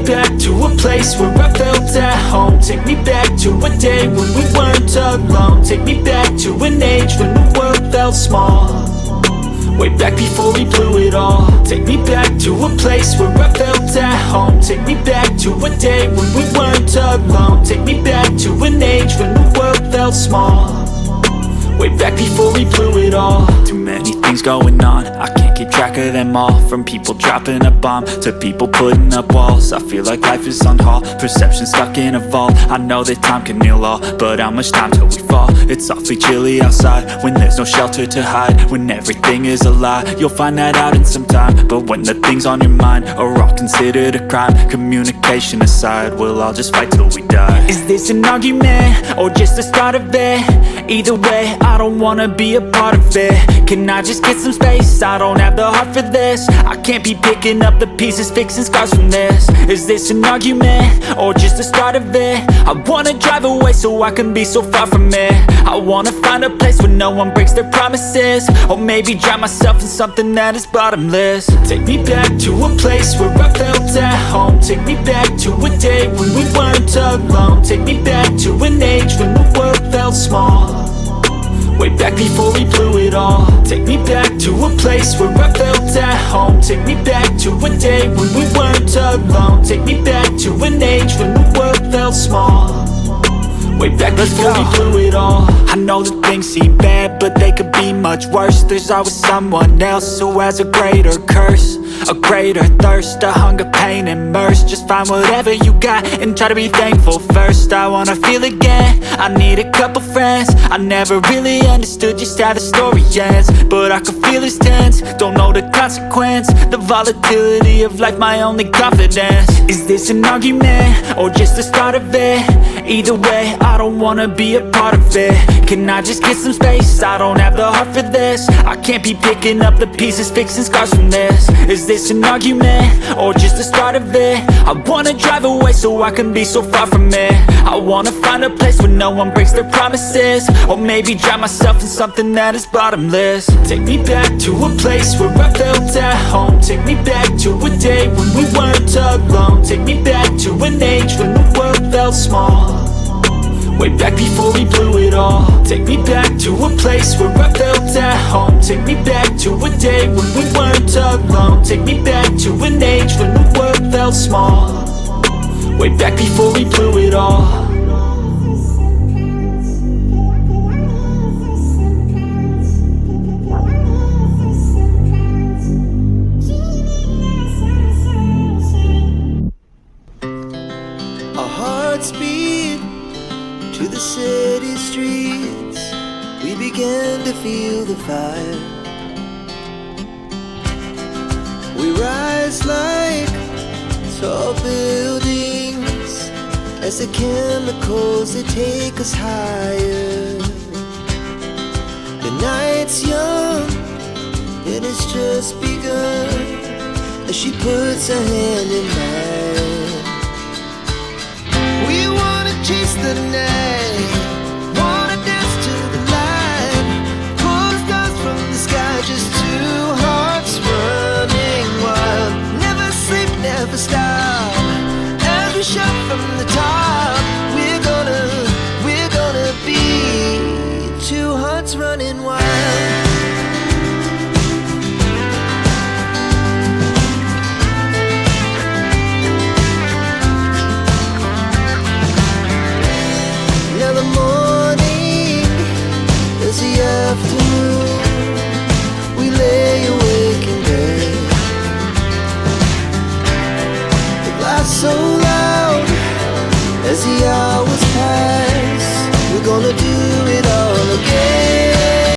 back to a place where I felt at home. Take me back to a day when we weren't alone. Take me back to an age when the world felt small, way back before we blew it all. Take me back to a place where I felt at home. Take me back to a day when we weren't alone. Take me back to an age when the world felt small, way back before we blew it all. Too many things going on, I can't keep track of them all. From people dropping a bomb to people putting up walls. I feel like life is on hold, perception stuck in a vault. I know that time can heal all, but how much time till we fall? It's awfully chilly outside when there's no shelter to hide. When everything is a lie, you'll find that out in some time. But when the things on your mind are all considered a crime, communication aside, we'll all just fight till we die. Is this an argument or just the start of it? Either way, I don't wanna be a part of it. Can I just get some space? I don't have the heart for this. I can't be picking up the pieces, fixing scars from this. Is this an argument or just the start of it? I wanna drive away so I can be so far from it. I wanna find a place where no one breaks their promises, or maybe drown myself in something that is bottomless. Take me back to a place where I felt at home. Take me back to a day when we weren't alone. Take me back to an age when the world felt small, way back before we blew it all. Take me back to a place where I felt at home. Take me back to a day when we weren't alone. Take me back to an age when the world felt small, way back before we blew it all. I know that things seem bad, but they could be much worse. There's always someone else who has a greater curse, a greater thirst, a hunger, pain, and mercy. Just find whatever you got and try to be thankful first. I wanna feel again, I need a couple friends. I never really understood just how the story ends, but I can feel it's tense, don't know the consequence. The volatility of life, my only confidence. Is this an argument or just the start of it? Either way, I don't wanna be a part of it. Can I just get some space? I don't have the heart for this. I can't be picking up the pieces, fixing scars from this. Is this an argument or just the start of it? I wanna drive away so I can be so far from it. I wanna find a place where no one breaks their promises, or maybe drown myself in something that is bottomless. Take me back to a place where I felt at home. Take me back to a day when we weren't alone. Take me back to an age when the world felt small, way back before we blew it all. Take me back to a place where I felt at home. Take me back to a day when we weren't alone. Take me back to an age when the world felt small, way back before we blew it all. Our hearts beat to the city streets. We began to feel the fire. We rise like tall buildings as the chemicals they take us higher. The night's young and it's just begun as she puts her hand in mine. We wanna chase the night, wanna dance to the light, pull stars from the sky, just two hearts running wild. Never sleep, never stop, as we shout from the top. We're gonna be two hearts running wild. Now the morning is the afternoon. We lay awake in bed. The laughs so loud as the